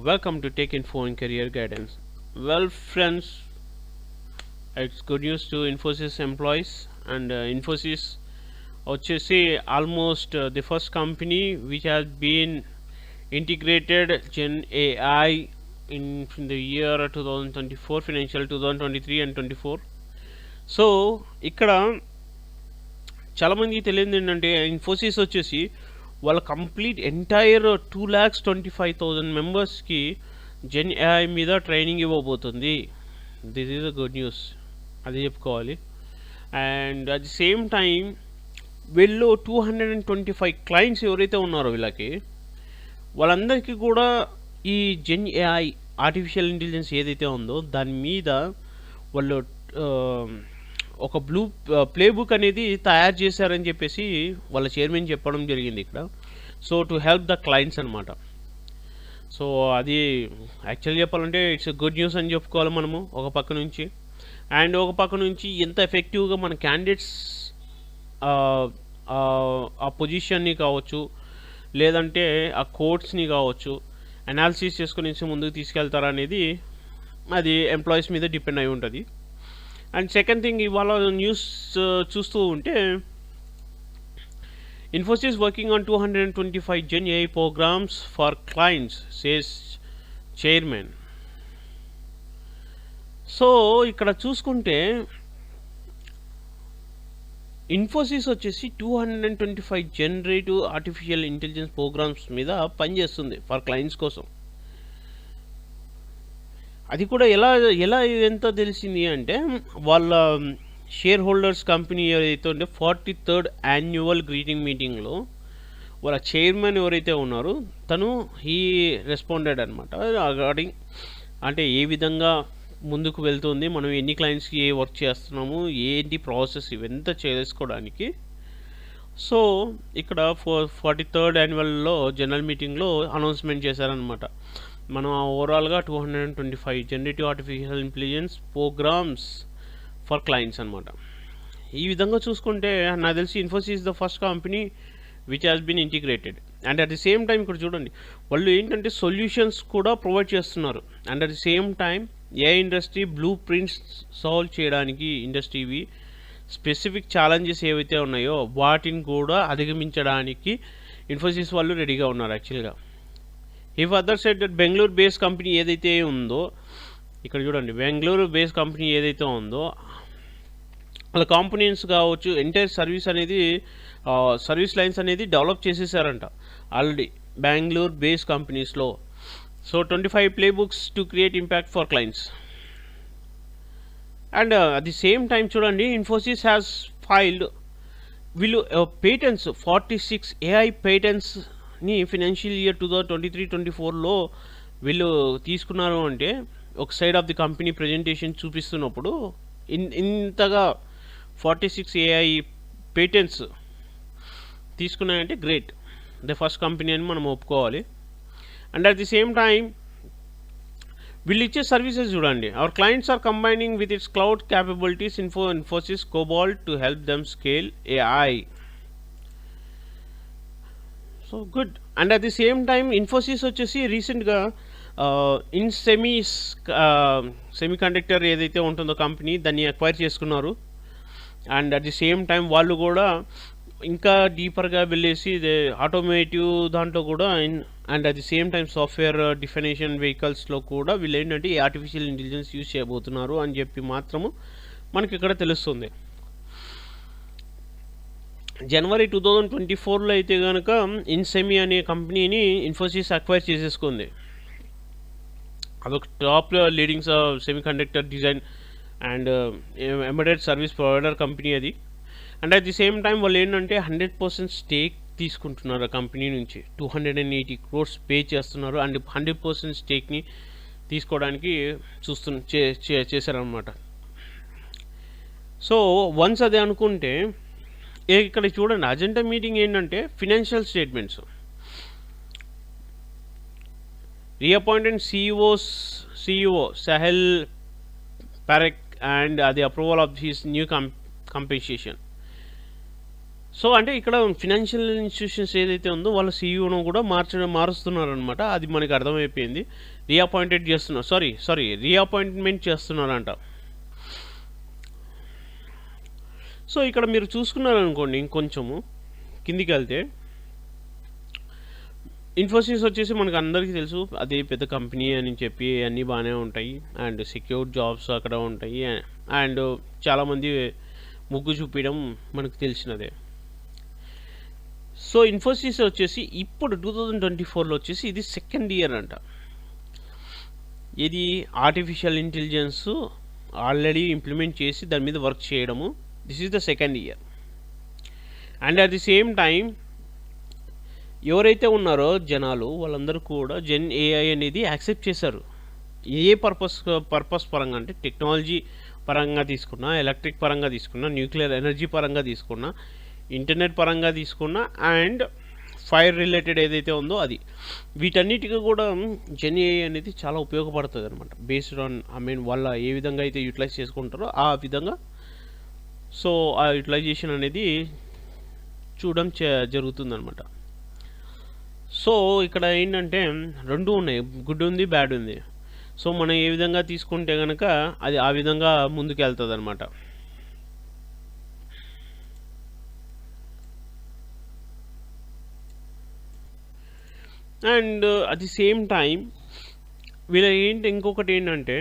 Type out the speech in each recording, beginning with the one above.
welcome to Tech Info and Career Guidance. Well, friends, it's good news to Infosys employees and Infosys వచ్చేసి almost the first company which has been integrated Gen AI in the year 2024 financial 2023 and 24. So ఇక్కడ చాలామందికి తెలియదు ఏంటంటే ఇన్ఫోసిస్ వచ్చేసి వాళ్ళ complete entire 2,25,000 మెంబర్స్కి Gen AI మీద training ఇవ్వబోతుంది. This is a good news, అది చెప్పుకోవాలి. And at the same time వీళ్ళు 225 క్లయింట్స్ ఎవరైతే ఉన్నారో వాళ్ళందరికీ కూడా ఈ జెన్ ఏఐ ఆర్టిఫిషియల్ ఇంటెలిజెన్స్ ఏదైతే ఉందో దాని మీద వాళ్ళు ఒక ప్లే బుక్ అనేది తయారు చేశారని చెప్పేసి వాళ్ళ చైర్మన్ చెప్పడం జరిగింది ఇక్కడ. So to help the clients అనమాట. సో అది యాక్చువల్గా చెప్పాలంటే ఇట్స్ గుడ్ న్యూస్ అని చెప్పుకోవాలి మనము ఒక పక్క నుంచి. అండ్ ఒక పక్క నుంచి ఎంత ఎఫెక్టివ్గా మన క్యాండిడేట్స్ ఆ పొజిషన్ని కావచ్చు, లేదంటే ఆ కోడ్స్ని కావచ్చు అనాలిసిస్ చేసుకుని ముందుకు తీసుకెళ్తారా అనేది అది ఎంప్లాయీస్ మీద డిపెండ్ అయి ఉంటుంది. అండ్ సెకండ్ థింగ్, ఇవాళ న్యూస్ చూస్తూ ఉంటే Infosys working on 225 Gen AI programs for clients, says chairman. So ఇక్కడ చూసుకుంటే ఇన్ఫోసిస్ వచ్చేసి 225 జనరేటివ్ ఆర్టిఫిషియల్ ఇంటెలిజెన్స్ ప్రోగ్రామ్స్ మీద పనిచేస్తుంది ఫర్ క్లయింట్స్ కోసం. అది కూడా ఎలా ఎంత తెలిసింది అంటే వాళ్ళ షేర్ హోల్డర్స్ కంపెనీ ఏదైతే ఉంటే 43rd యాన్యువల్ గ్రీటింగ్ మీటింగ్లో వాళ్ళ చైర్మన్ ఎవరైతే ఉన్నారో తను హీ రెస్పాండెడ్ అనమాట రిగార్డింగ్ అంటే ఏ విధంగా ముందుకు వెళ్తుంది, మనం ఎన్ని క్లయింట్స్కి ఏ వర్క్ చేస్తున్నాము, ఏంటి ప్రాసెస్ ఇవంతా చేసుకోవడానికి. సో ఇక్కడ 43rd యాన్యువల్లో జనరల్ మీటింగ్లో అనౌన్స్మెంట్ చేశారనమాట. మనం ఓవరాల్గా 225 generative artificial intelligence programs for clients అనమాట. ఈ విధంగా చూసుకుంటే నాకు తెలిసి Infosys the first company which has been integrated. And at the same time ఇక్కడ చూడండి వాళ్ళు ఏంటంటే సొల్యూషన్స్ కూడా ప్రొవైడ్ చేస్తున్నారు. And at the same time a industry blueprints solve చేయడానికి ఇండస్ట్రీవి స్పెసిఫిక్ ఛాలెంజెస్ ఏవైతే ఉన్నాయో వాటిని కూడా అధిగమించడానికి ఇన్ఫోసిస్ వాళ్ళు రెడీగా ఉన్నారు యాక్చువల్గా. If other side that Bengaluru base company ఏదైతే ఉందో ఇక్కడ చూడండి, బెంగళూరు బేస్ కంపెనీ ఏదైతే ఉందో వాళ్ళ కాంపోనెంట్స్ కావచ్చు, ఎంటైర్ సర్వీస్ లైన్స్ అనేది డెవలప్ చేసేసారంట ఆల్రెడీ బెంగళూరు బేస్ కంపెనీస్లో. So 25 play books to create impact for clients. And at the same time చూడండి ఇన్ఫోసిస్ హ్యాస్ ఫైల్డ్ వీళ్ళు పేటెంట్స్ 46 ఏఐ పేటెంట్స్ని ఫినాన్షియల్ ఇయర్ 2023-24లో వీళ్ళు తీసుకున్నారు. అంటే ఒక side of the company presentation చూపిస్తున్నప్పుడు ఇంతగా 46 ఏఐ పేటెంట్స్ తీసుకున్నాయంటే గ్రేట్, ద ఫస్ట్ కంపెనీ అని మనం ఒప్పుకోవాలి. And at the same time వీళ్ళు ఇచ్చే సర్వీసెస్ చూడండి, our clients are combining with its cloud capabilities Infosys Cobalt to help them scale AI. So good. And at the same time Infosys వచ్చేసి రీసెంట్గా semi conductor ఏదైతే ఉంటుందో కంపెనీ దాన్ని అక్వైర్ చేసుకున్నారు. And at the same time వాళ్ళు కూడా ఇంకా డీపర్గా వెళ్ళేసి ఆటోమేటివ్ దాంట్లో కూడా and at the same time software definition వెహికల్స్లో కూడా వీళ్ళు ఏంటంటే ఆర్టిఫిషియల్ ఇంటెలిజెన్స్ యూజ్ చేయబోతున్నారు అని చెప్పి మాత్రము మనకి ఇక్కడ తెలుస్తుంది. జనవరి 2024లో అయితే కనుక ఇన్సెమీ అనే కంపెనీని ఇన్ఫోసిస్ అక్వైర్ చేసేసుకుంది. అదొక top leading semiconductor design and embedded service provider company అది. And at the same time వాళ్ళు ఏంటంటే 100% స్టేక్ తీసుకుంటున్నారు ఆ కంపెనీ నుంచి, 280 crores పే చేస్తున్నారు. అండ్ 100% స్టేక్ని తీసుకోవడానికి చేశారనమాట. సో వన్స్ అది అనుకుంటే ఇక్కడ చూడండి అజెండా మీటింగ్ ఏంటంటే financial statements, reappointed CEO Sahil Parekh and the approval of his new compensation. So అంటే ఇక్కడ ఫినాన్షియల్ ఇన్స్టిట్యూషన్స్ ఏదైతే ఉందో వాళ్ళ సీఈఓను కూడా మారుస్తున్నారనమాట. అది మనకి అర్థమైపోయింది. రీఅపాయింటెడ్ చేస్తున్నారు, సారీ రీఅపాయింట్మెంట్ చేస్తున్నారంట. సో ఇక్కడ మీరు చూసుకున్నారనుకోండి, ఇంకొంచెము కిందికి వెళ్తే ఇన్ఫోసిస్ వచ్చేసి మనకు అందరికీ తెలుసు, అది పెద్ద కంపెనీ అని చెప్పి అన్నీ బాగానే ఉంటాయి అండ్ సెక్యూర్ జాబ్స్ అక్కడ ఉంటాయి అండ్ చాలామంది ముగ్గు చూపించడం మనకు తెలిసినదే. సో ఇన్ఫోసిస్ వచ్చేసి ఇప్పుడు 2024లో వచ్చేసి ఇది సెకండ్ ఇయర్ అంట. ఇది ఆర్టిఫిషియల్ ఇంటెలిజెన్స్ ఆల్రెడీ ఇంప్లిమెంట్ చేసి దాని మీద వర్క్ చేయడము. This is the second year. And at the same time ఎవరైతే ఉన్నారో జనాలు వాళ్ళందరూ కూడా జెన్ ఏఐ అనేది యాక్సెప్ట్ చేశారు. ఏ పర్పస్ పరంగా అంటే టెక్నాలజీ పరంగా తీసుకున్నా, ఎలక్ట్రిక్ పరంగా తీసుకున్నా, న్యూక్లియర్ ఎనర్జీ పరంగా తీసుకున్నా, ఇంటర్నెట్ పరంగా తీసుకున్నా అండ్ ఫైర్ రిలేటెడ్ ఏదైతే ఉందో అది, వీటన్నిటికీ కూడా జెన్ ఏఐ అనేది చాలా ఉపయోగపడుతుంది అనమాట. బేస్డ్ ఆన్ వాళ్ళ ఏ విధంగా అయితే యూటిలైజ్ చేసుకుంటారో ఆ విధంగా. సో ఆ యూటిలైజేషన్ అనేది చూడడం జరుగుతుందన్నమాట. సో ఇక్కడ ఏంటంటే రెండు ఉన్నాయి, గుడ్ ఉంది, బ్యాడ్ ఉంది. సో మనం ఏ విధంగా తీసుకుంటే కనుక అది ఆ విధంగా ముందుకు వెళ్తుంది అనమాట. And at the same time ఇంకొకటి ఏంటంటే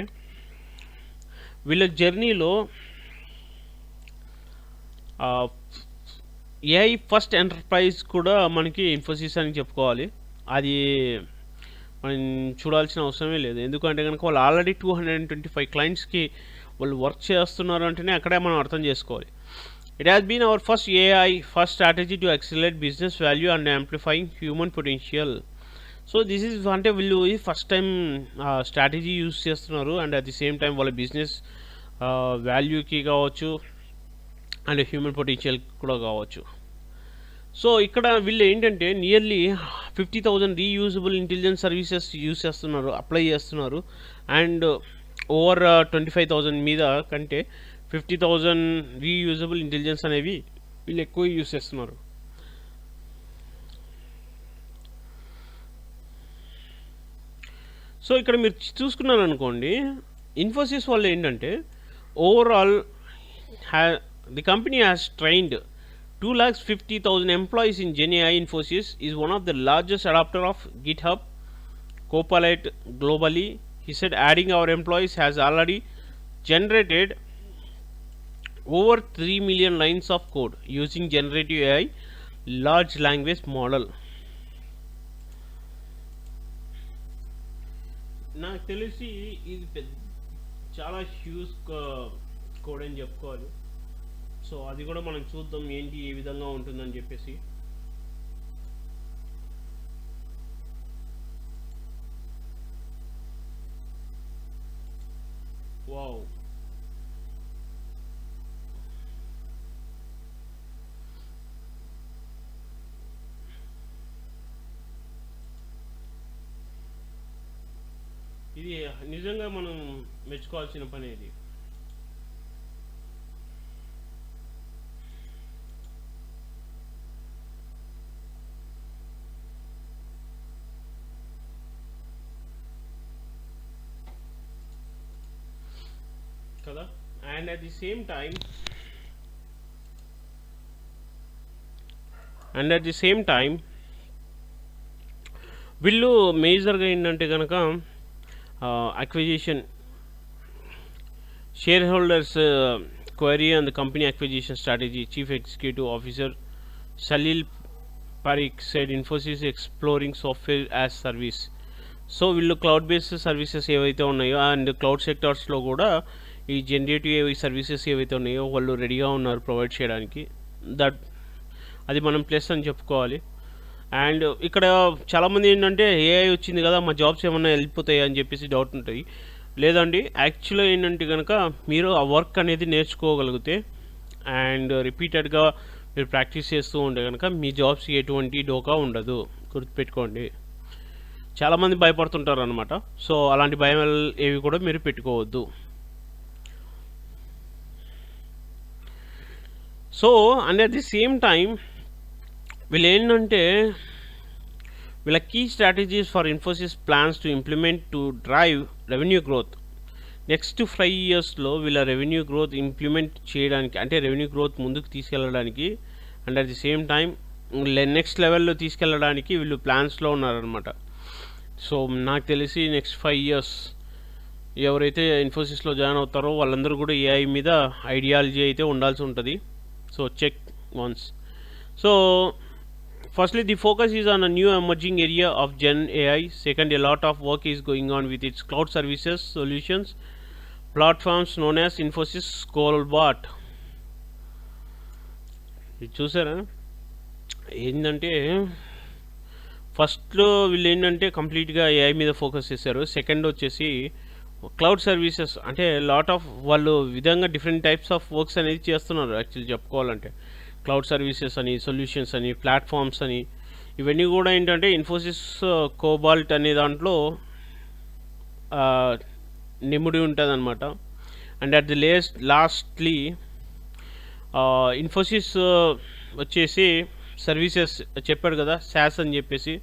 వీళ్ళ జర్నీలో ఏఐ ఫస్ట్ ఎంటర్ప్రైజ్ కూడా మనకి ఇన్ఫోసిస్ అని చెప్పుకోవాలి. అది మనం చూడాల్సిన అవసరమే లేదు. ఎందుకంటే కనుక వాళ్ళు ఆల్రెడీ 225 క్లయింట్స్కి వాళ్ళు వర్క్ చేస్తున్నారు అంటేనే అక్కడే మనం అర్థం చేసుకోవాలి. It has been our first AI first strategy to accelerate business value and amplifying human potential. So this is అంటే వీళ్ళు ఫస్ట్ టైం స్ట్రాటజీ యూజ్ చేస్తున్నారు and at the same time వాళ్ళ బిజినెస్ వాల్యూకి కావచ్చు అండ్ హ్యూమన్ పొటెన్షియల్ కూడా కావచ్చు. So ఇక్కడ వీళ్ళు ఏంటంటే nearly 50,000 reusable intelligence services use చేస్తున్నారు, అప్లై చేస్తున్నారు. అండ్ ఓవర్ 25,000 మీద కంటే 50,000 రీయూజబుల్ ఇంటెలిజెన్స్ అనేవి వీళ్ళు ఎక్కువ యూజ్ చేస్తున్నారు. సో ఇక్కడ మీరు చూసుకున్నారు అనుకోండి, ఇన్ఫోసిస్ వాళ్ళు ఏంటంటే overall the company has trained 250,000 employees in GenAI. Infosys is one of the largest adopter of GitHub Copilot globally. He said adding our employees has already generated over 3 million lines of code using generative AI large language model. నాకు తెలిసి ఇది చాలా huge code అని చెప్పుకోవాలి. So అది కూడా మనం చూద్దాం ఏంటి ఏ విధంగా ఉంటుందని చెప్పేసి. వావ్, ఇది నిజంగా మనం మెచ్చుకోవాల్సిన పని. ఇది కదా. And at the same time వీళ్ళు మేజర్గా ఏంటంటే కనుక acquisition shareholders query and the company acquisition strategy. Chief Executive Officer Salil Parekh said Infosys exploring software as service. So వీళ్ళు క్లౌడ్ బేస్డ్ సర్వీసెస్ ఏవైతే ఉన్నాయో అండ్ క్లౌడ్ సెక్టార్స్లో కూడా ఈ జనరేటివ్ ఏఐ సర్వీసెస్ ఏవైతే ఉన్నాయో వాళ్ళు రెడీగా ఉన్నారు ప్రొవైడ్ చేయడానికి. అది మనం ప్లస్ అని చెప్పుకోవాలి. అండ్ ఇక్కడ చాలామంది ఏంటంటే ఏఐ వచ్చింది కదా మా జాబ్స్ ఏమన్నా వెళ్ళిపోతాయి అని చెప్పేసి డౌట్ ఉంటుంది. లేదండి, యాక్చువల్గా ఏంటంటే కనుక మీరు ఆ వర్క్ అనేది నేర్చుకోగలిగితే అండ్ రిపీటెడ్గా మీరు ప్రాక్టీస్ చేస్తూ ఉంటే కనుక మీ జాబ్స్ ఎటువంటి డోకా ఉండదు, గుర్తుపెట్టుకోండి. చాలామంది భయపడుతుంటారు అనమాట. సో అలాంటి భయం ఏవి కూడా మీరు పెట్టుకోవద్దు. So and at the same time వీళ్ళు ఏంటంటే వీళ్ళ key strategies for Infosys plans to implement to drive revenue growth. Next 5 ఇయర్స్లో వీళ్ళ రెవెన్యూ గ్రోత్ ఇంప్లిమెంట్ చేయడానికి, అంటే రెవెన్యూ గ్రోత్ ముందుకు తీసుకెళ్ళడానికి and at the same time next లెవెల్లో తీసుకెళ్ళడానికి వీళ్ళు ప్లాన్స్లో ఉన్నారనమాట. సో నాకు తెలిసి నెక్స్ట్ 5 ఇయర్స్ ఎవరైతే ఇన్ఫోసిస్లో జాయిన్ అవుతారో వాళ్ళందరూ కూడా ఏఐ మీద ఐడియాలజీ అయితే ఉండాల్సి ఉంటుంది. So check once. So firstly, the focus is on a new emerging area of Gen AI. Second, a lot of work is going on with its cloud services solutions platforms known as Infosys Cobalt. ఇది చూసారా ఏంటంటే ఫస్ట్లో వీళ్ళు ఏంటంటే కంప్లీట్గా AI మీద focus చేశారు. Second వచ్చేసి క్లౌడ్ సర్వీసెస్, అంటే లాట్ ఆఫ్ వాళ్ళు విధంగా డిఫరెంట్ టైప్స్ ఆఫ్ వర్క్స్ అనేది చేస్తున్నారు. యాక్చువల్లీ చెప్పుకోవాలంటే క్లౌడ్ సర్వీసెస్ అని, సొల్యూషన్స్ అని, ప్లాట్ఫామ్స్ అని, ఇవన్నీ కూడా ఏంటంటే ఇన్ఫోసిస్ కోబాల్ట్ అనే దాంట్లో నిముడి ఉంటుంది అనమాట. And at the lastly Infosys వచ్చేసి సర్వీసెస్ చెప్పాడు కదా, SaaS అని చెప్పేసి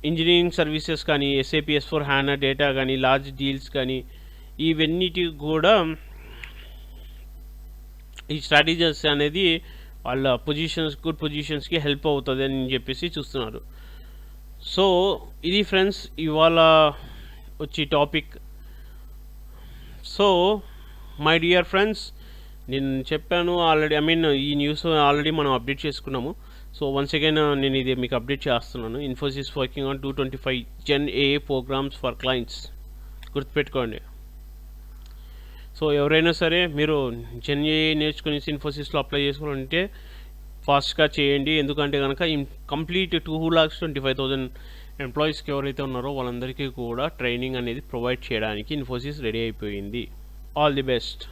ఇంజనీరింగ్ సర్వీసెస్ కానీ, SAP S/4HANA డేటా కానీ, లార్జ్ డీల్స్ కానీ, ఇవన్నిటి కూడా ఈ స్ట్రాటజీస్ అనేది వాళ్ళ గుడ్ పొజిషన్స్కి హెల్ప్ అవుతుంది అని చెప్పేసి చూస్తున్నారు. సో ఇది ఫ్రెండ్స్ ఇవాళ వచ్చి టాపిక్. సో మై డియర్ ఫ్రెండ్స్, నేను చెప్పాను ఆల్రెడీ, ఈ న్యూస్ ఆల్రెడీ మనం అప్డేట్ చేసుకున్నాము. సో వన్స్ అగైన్ నేను ఇది మీకు అప్డేట్ చేస్తున్నాను. Infosys working on 225 Gen AI programs for clients. గుర్తుపెట్టుకోండి. సో ఎవరైనా సరే మీరు Gen AI నేర్చుకుని ఇన్ఫోసిస్లో అప్లై చేసుకోవాలంటే ఫాస్ట్గా చేయండి. ఎందుకంటే కనుక కంప్లీట్ 2,25,000 ఎంప్లాయీస్కి ఎవరైతే ఉన్నారో వాళ్ళందరికీ కూడా ట్రైనింగ్ అనేది ప్రొవైడ్ చేయడానికి ఇన్ఫోసిస్ రెడీ అయిపోయింది. All the best.